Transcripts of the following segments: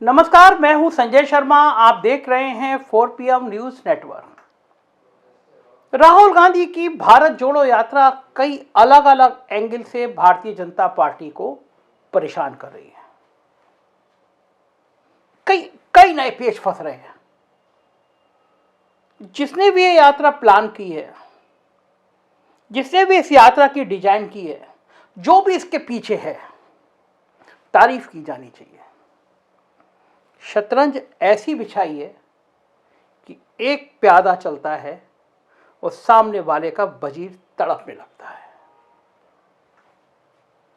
नमस्कार, मैं हूं संजय शर्मा। आप देख रहे हैं 4 PM news network. Rahul Gandhi की भारत जोड़ो यात्रा कई अलग अलग एंगल से भारतीय जनता पार्टी को परेशान कर रही है। कई कई नए पेच फंस रहे हैं। जिसने भी ये यात्रा प्लान की है, जिसने भी इस यात्रा की डिजाइन की है, जो भी इसके पीछे है, तारीफ की जानी चाहिए। शतरंज ऐसी बिछाई है कि एक प्यादा चलता है और सामने वाले का वजीर तड़पने लगता है।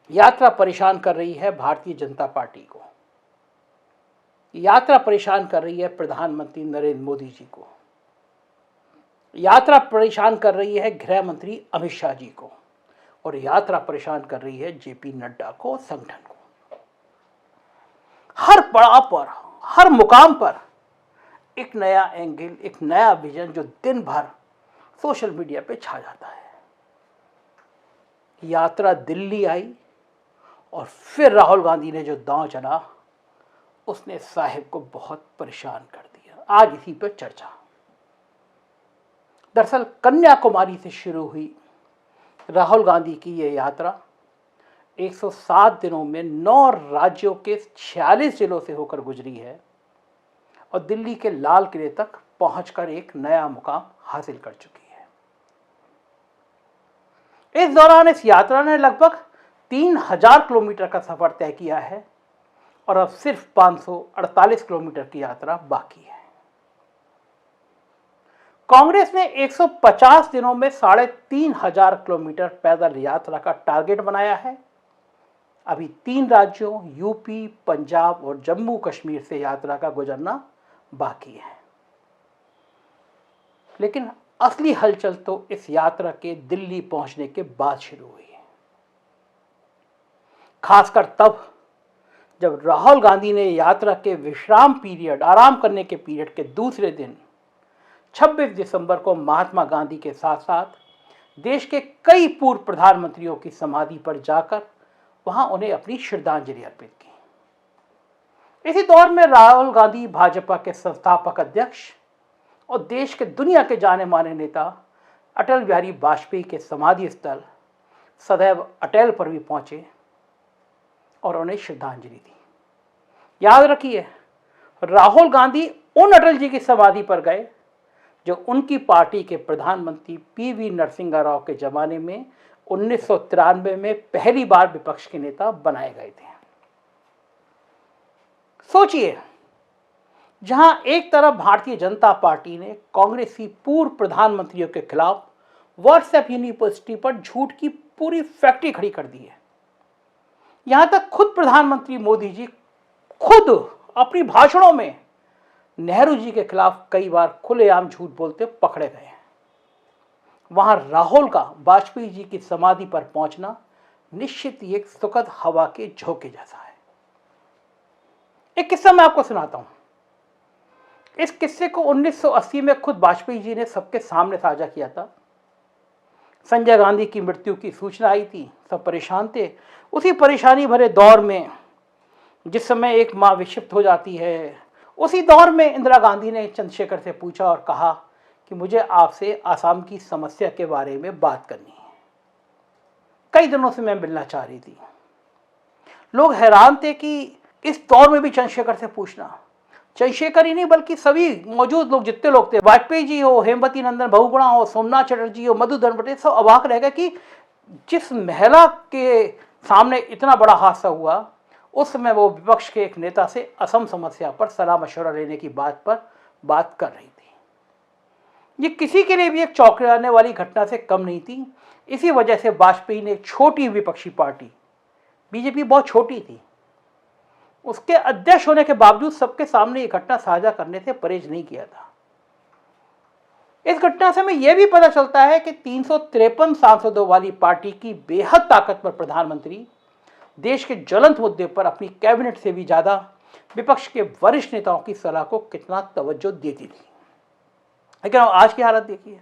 यात्रा परेशान कर रही है भारतीय जनता पार्टी को। यात्रा परेशान कर रही है प्रधानमंत्री नरेंद्र मोदी जी को। यात्रा परेशान कर रही है गृह मंत्री अमित शाह जी को। और यात्रा परेशान कर रही है जेपी नड्डा को, संगठन को। हर पड़ाव पर, हर मुकाम पर एक नया एंगल, एक नया विजन जो दिन भर सोशल मीडिया पे छा जाता है। यात्रा दिल्ली आई और फिर राहुल गांधी ने जो दांव चला, उसने साहिब को बहुत परेशान कर दिया। आज इसी पर चर्चा। दरअसल कन्याकुमारी से शुरू हुई राहुल गांधी की यह यात्रा 107 दिनों में 9 राज्यों के 46 जिलों से होकर गुजरी है और दिल्ली के लाल किले तक पहुंचकर एक नया मुकाम हासिल कर चुकी है। इस दौरान इस यात्रा ने लगभग 3000 किलोमीटर का सफर तय किया है और अब सिर्फ 548 किलोमीटर की यात्रा बाकी है। कांग्रेस ने 150 दिनों में 3500 किलोमीटर पैदल यात्रा का टारगेट बनाया है। अभी 3 राज्यों यूपी, पंजाब और जम्मू कश्मीर से यात्रा का गुजरना बाकी है। लेकिन असली हलचल तो इस यात्रा के दिल्ली पहुंचने के बाद शुरू हुई है। खासकर तब जब राहुल गांधी ने यात्रा के विश्राम पीरियड, आराम करने के पीरियड के दूसरे दिन 26 दिसंबर को महात्मा गांधी के साथ साथ देश के कई पूर्व प्रधानमंत्रियों की समाधि पर जाकर वहां उन्हें अपनी श्रद्धांजलि अर्पित की। इसी दौर में राहुल गांधी भाजपा के संस्थापक अध्यक्ष और देश के दुनिया के जाने माने नेता अटल बिहारी वाजपेयी के समाधि स्थल सदैव अटल पर भी पहुंचे और उन्हें श्रद्धांजलि दी। याद रखिए, राहुल गांधी उन अटल जी की समाधि पर गए जो उनकी पार्टी के प्रधानमंत्री PV नरसिम्हा राव के जमाने में 1993 में पहली बार विपक्ष के नेता बनाए गए थे। सोचिए, जहां एक तरफ भारतीय जनता पार्टी ने कांग्रेसी पूर्व प्रधानमंत्रियों के खिलाफ व्हाट्सएप यूनिवर्सिटी पर झूठ की पूरी फैक्ट्री खड़ी कर दी है। यहां तक खुद प्रधानमंत्री मोदी जी खुद अपनी भाषणों में नेहरू जी के खिलाफ कई बार खुलेआम झूठ बोलते पकड़े गए हैं। वहां राहुल का वाजपेयी जी की समाधि पर पहुंचना निश्चित ही एक सुखद हवा के झोंके जैसा है। एक किस्सा मैं आपको सुनाता हूं। इस किस्से को 1980 में खुद वाजपेयी जी ने सबके सामने साझा किया था। संजय गांधी की मृत्यु की सूचना आई थी, सब परेशान थे। उसी परेशानी भरे दौर में जिस समय एक मां विक्षिप्त हो जाती है, उसी दौर में इंदिरा गांधी ने चंद्रशेखर से पूछा और कहा कि मुझे आपसे आसाम की समस्या के बारे में बात करनी है। कई दिनों से मैं मिलना चाह रही थी। लोग हैरान थे कि इस दौर में भी चंद्रशेखर से पूछना। चंद्रशेखर ही नहीं बल्कि सभी मौजूद लोग, जितने लोग थे, वाजपेयी जी हो, हेमवती नंदन बहुगुणा हो, सोमनाथ चटर्जी हो, मधु धनपटे, सब अवाक रह गए कि जिस महिला के सामने इतना बड़ा हादसा हुआ, उस समय वो विपक्ष के एक नेता से असम समस्या पर सलाह मशवरा लेने की बात पर बात कर रही थी। ये किसी के लिए भी एक चौंकाने वाली घटना से कम नहीं थी। इसी वजह से वाजपेयी ने एक छोटी विपक्षी पार्टी, बीजेपी बहुत छोटी थी, उसके अध्यक्ष होने के बावजूद सबके सामने ये घटना साझा करने से परहेज नहीं किया था। इस घटना से हमें यह भी पता चलता है कि 353 सांसदों वाली पार्टी की बेहद ताकतवर प्रधानमंत्री देश के ज्वलंत मुद्दे पर अपनी कैबिनेट से भी ज्यादा विपक्ष के वरिष्ठ नेताओं की सलाह को कितना तवज्जो देती थी। लेकिन आज की हालत देखिए,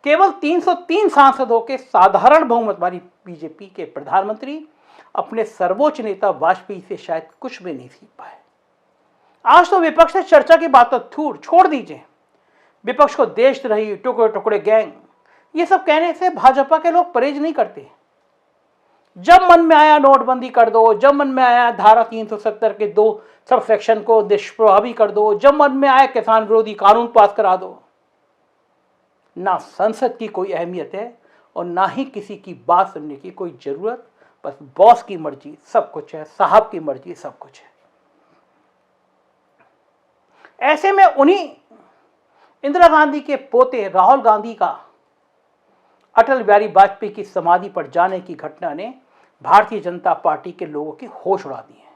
केवल 303 सांसदों के साधारण बहुमत वाली बीजेपी के प्रधानमंत्री अपने सर्वोच्च नेता वाजपेयी से शायद कुछ भी नहीं सीख पाए। आज तो विपक्ष से चर्चा की बात तो छोड़ दीजिए, विपक्ष को देशद्रोही, टुकड़े टुकड़े गैंग, ये सब कहने से भाजपा के लोग परहेज नहीं करते। जब मन में आया नोटबंदी कर दो, जब मन में आया धारा 370 के 2 सब सेक्शन को निष्प्रभावी कर दो, जब मन में आया किसान विरोधी कानून पास करा दो। ना संसद की कोई अहमियत है और ना ही किसी की बात सुनने की कोई जरूरत, बस बॉस की मर्जी सब कुछ है, साहब की मर्जी सब कुछ है। ऐसे में उन्हीं इंदिरा गांधी के पोते राहुल गांधी का अटल बिहारी वाजपेयी की समाधि पर जाने की घटना ने भारतीय जनता पार्टी के लोगों की होश उड़ा दिए हैं।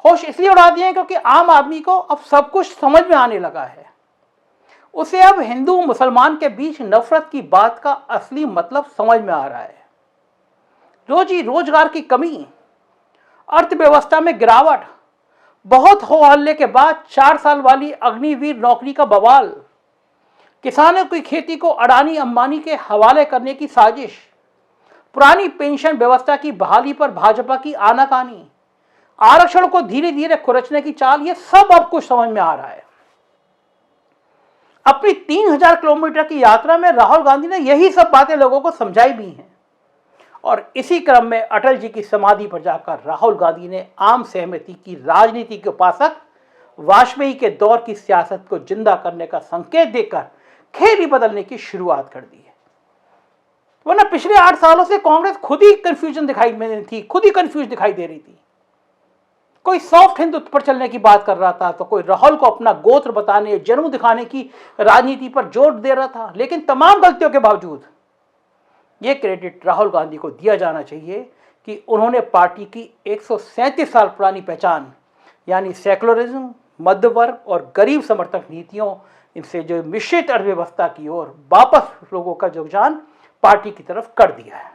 होश इसलिए उड़ा दिए हैं क्योंकि आम आदमी को अब सब कुछ समझ में आने लगा है। उसे अब हिंदू मुसलमान के बीच नफरत की बात का असली मतलब समझ में आ रहा है। रोजी रोजगार की कमी, अर्थव्यवस्था में गिरावट, बहुत हो हल्ले के बाद 4 साल वाली अग्निवीर नौकरी का बवाल, किसानों की खेती को अडानी अंबानी के हवाले करने की साजिश, पुरानी पेंशन व्यवस्था की बहाली पर भाजपा की आनाकानी, आरक्षण को धीरे धीरे खुरचने की चाल, ये सब अब कुछ समझ में आ रहा है। अपनी 3000 किलोमीटर की यात्रा में राहुल गांधी ने यही सब बातें लोगों को समझाई भी हैं। और इसी क्रम में अटल जी की समाधि पर जाकर राहुल गांधी ने आम सहमति की राजनीति के उपासक वाजपेयी के दौर की सियासत को जिंदा करने का संकेत देकर खेल ही बदलने की शुरुआत कर दी है। वरना पिछले 8 सालों से कांग्रेस खुद ही कंफ्यूजन दिखाई दे रही थी। कोई सॉफ्ट हिंदुत्व पर चलने की बात कर रहा था, तो कोई राहुल को अपना गोत्र बताने, जन्म दिखाने की राजनीति पर जोर दे रहा था। लेकिन तमाम गलतियों के बावजूद यह क्रेडिट राहुल गांधी को दिया जाना चाहिए कि उन्होंने पार्टी की 137 साल पुरानी पहचान यानी सेकुलरिज्म, मध्य वर्ग और गरीब समर्थक नीतियों, इनसे जो मिश्रित अर्थव्यवस्था की ओर वापस लोगों का रुझान पार्टी की तरफ कर दिया है।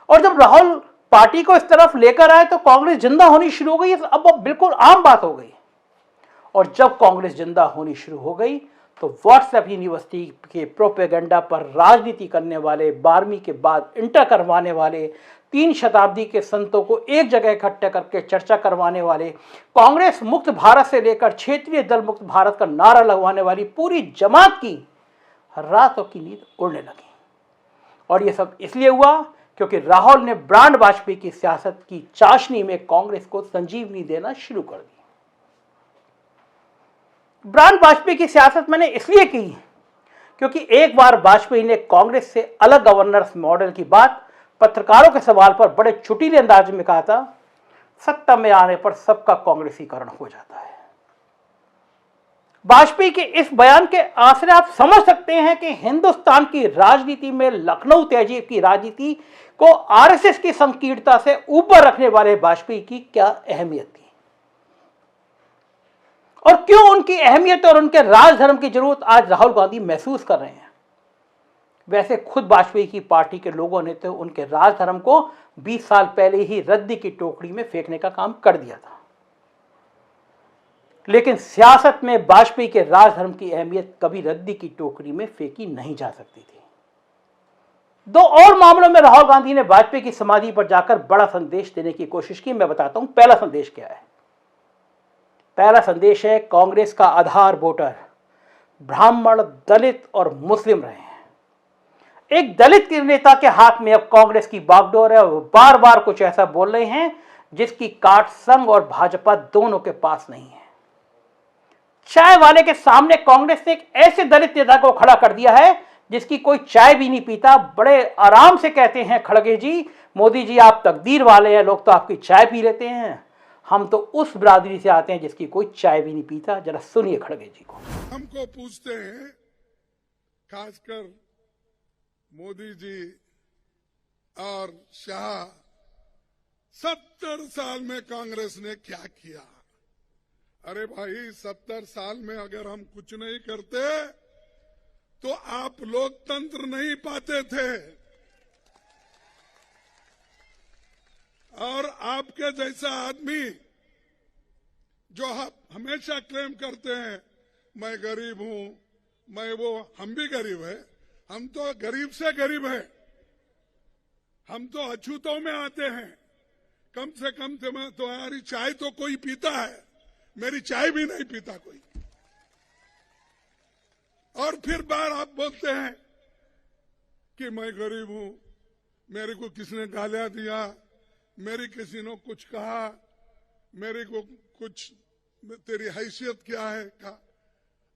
और जब राहुल पार्टी को इस तरफ लेकर आए तो कांग्रेस जिंदा होनी शुरू हो गई। अब बिल्कुल आम बात हो गई। और जब कांग्रेस जिंदा होनी शुरू हो गई तो व्हाट्सएप यूनिवर्सिटी के प्रोपेगेंडा पर राजनीति करने वाले, 12वीं के बाद इंटर करवाने वाले, 3 शताब्दी के संतों को एक जगह इकट्ठा करके चर्चा करवाने वाले, कांग्रेस मुक्त भारत से लेकर क्षेत्रीय दल मुक्त भारत का नारा लगवाने वाली पूरी जमात की रातों की नींद उड़ने लगी। और यह सब इसलिए हुआ क्योंकि राहुल ने ब्रांड वाजपेयी की सियासत की चाशनी में कांग्रेस को संजीवनी देना शुरू कर दी। ब्रांड वाजपेयी की सियासत मैंने इसलिए की क्योंकि एक बार वाजपेयी ने कांग्रेस से अलग गवर्नेंस मॉडल की बात पत्रकारों के सवाल पर बड़े चुटीले अंदाज में कहा था, सत्ता में आने पर सबका कांग्रेसीकरण हो जाता है। वाजपेयी के इस बयान के आसरे आप समझ सकते हैं कि हिंदुस्तान की राजनीति में लखनऊ तहजीब की राजनीति को आरएसएस की संकीर्णता से ऊपर रखने वाले वाजपेयी की क्या अहमियत थी और क्यों उनकी अहमियत और उनके राजधर्म की जरूरत आज राहुल गांधी महसूस कर रहे हैं। वैसे खुद वाजपेयी की पार्टी के लोगों ने तो उनके राजधर्म को 20 साल पहले ही रद्दी की टोकरी में फेंकने का काम कर दिया था। लेकिन सियासत में वाजपेयी के राजधर्म की अहमियत कभी रद्दी की टोकरी में फेंकी नहीं जा सकती थी। 2 और मामलों में राहुल गांधी ने वाजपेयी की समाधि पर जाकर बड़ा संदेश देने की कोशिश की। मैं बताता हूं पहला संदेश क्या है। पहला संदेश है, कांग्रेस का आधार वोटर ब्राह्मण, दलित और मुस्लिम रहे हैं। एक दलित नेता के हाथ में अब कांग्रेस की बागडोर है। वो बार बार कुछ ऐसा बोल रहे हैं जिसकी काट संघ और भाजपा दोनों के पास नहीं है। चाय वाले के सामने कांग्रेस ने एक ऐसे दलित नेता को खड़ा कर दिया है जिसकी कोई चाय भी नहीं पीता। बड़े आराम से कहते हैं खड़गे जी, मोदी जी आप तकदीर वाले हैं, लोग तो आपकी चाय पी लेते हैं, हम तो उस बिरादरी से आते हैं जिसकी कोई चाय भी नहीं पीता। जरा सुनिए खड़गे जी को। हमको पूछते हैं, खासकर मोदी जी और शाह, 70 साल में कांग्रेस ने क्या किया। अरे भाई 70 साल में अगर हम कुछ नहीं करते तो आप लोकतंत्र नहीं पाते थे। और आपके जैसा आदमी जो हमेशा क्लेम करते हैं मैं गरीब हूं, हम भी गरीब है, हम तो गरीब से गरीब है, हम तो अछूतों में आते हैं। कम से कम तुम्हारी चाय तो कोई पीता है, मेरी चाय भी नहीं पीता कोई। और फिर बार आप बोलते हैं कि मैं गरीब हूं, मेरे को किसने गालियां दिया, मेरी किसी ने कुछ कहा, मेरे को कुछ, तेरी हैसियत क्या है कहा।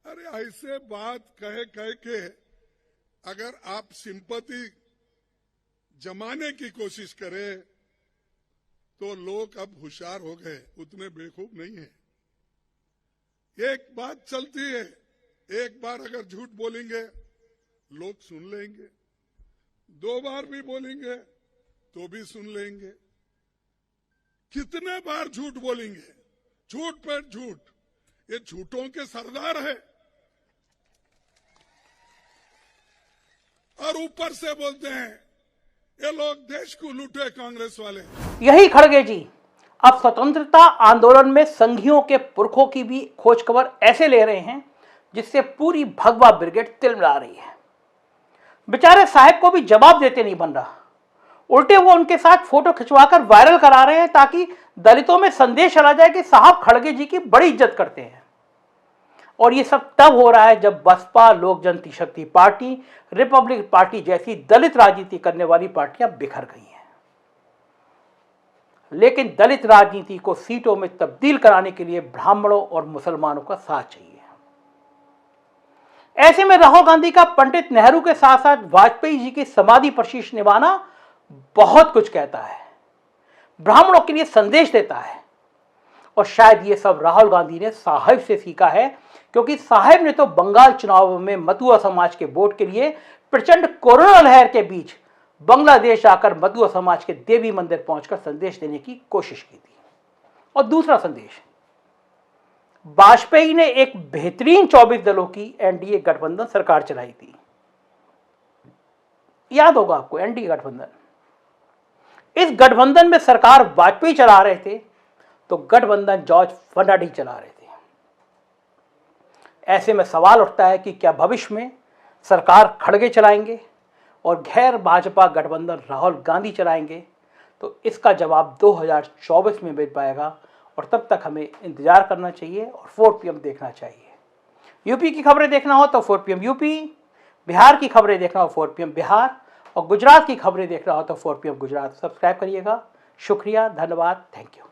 अरे ऐसे बात कह के अगर आप सिंपैथी जमाने की कोशिश करें तो लोग अब होशियार हो गए, उतने बेवकूफ नहीं है। एक बात चलती है, एक बार अगर झूठ बोलेंगे लोग सुन लेंगे, 2 बार भी बोलेंगे तो भी सुन लेंगे। कितने बार झूठ बोलेंगे, झूठ पर झूठ, ये झूठों के सरदार है। और ऊपर से बोलते हैं ये लोग देश को लूटे कांग्रेस वाले। यही खड़गे जी अब स्वतंत्रता आंदोलन में संघियों के पुरखों की भी खोज खबर ऐसे ले रहे हैं जिससे पूरी भगवा ब्रिगेड तिलमिला रही है। बेचारे साहब को भी जवाब देते नहीं बन रहा, उल्टे वो उनके साथ फोटो खिंचवाकर वायरल करा रहे हैं ताकि दलितों में संदेश चला जाए कि साहब खड़गे जी की बड़ी इज्जत करते हैं। और ये सब तब हो रहा है जब बसपा, लोक जनशक्ति पार्टी, रिपब्लिक पार्टी जैसी दलित राजनीति करने वाली पार्टियां बिखर गई हैं। लेकिन दलित राजनीति को सीटों में तब्दील कराने के लिए ब्राह्मणों और मुसलमानों का साथ चाहिए। ऐसे में राहुल गांधी का पंडित नेहरू के साथ साथ वाजपेयी जी की समाधि पर शीश निभाना बहुत कुछ कहता है, ब्राह्मणों के लिए संदेश देता है। और शायद ये सब राहुल गांधी ने साहिब से सीखा है, क्योंकि साहिब ने तो बंगाल चुनाव में मतुआ समाज के वोट के लिए प्रचंड कोरोना लहर के बीच बांग्लादेश आकर मतुआ समाज के देवी मंदिर पहुंचकर संदेश देने की कोशिश की थी। और दूसरा संदेश, वाजपेयी ने एक बेहतरीन 24 दलों की एनडीए गठबंधन सरकार चलाई थी, याद होगा आपको एनडीए गठबंधन। इस गठबंधन में सरकार वाजपेयी चला रहे थे तो गठबंधन जॉर्ज फर्नांडिस चला रहे थे। ऐसे में सवाल उठता है कि क्या भविष्य में सरकार खड़गे चलाएंगे और गैर भाजपा गठबंधन राहुल गांधी चलाएंगे? तो इसका जवाब 2024 में मिल पाएगा और तब तक हमें इंतजार करना चाहिए और 4 PM देखना चाहिए। यूपी की खबरें देखना हो तो 4 PM यूपी, बिहार की खबरें देखना हो 4 PM बिहार, और गुजरात की खबरें देखना हो तो 4 PM गुजरात। सब्सक्राइब करिएगा। शुक्रिया, धन्यवाद, थैंक यू।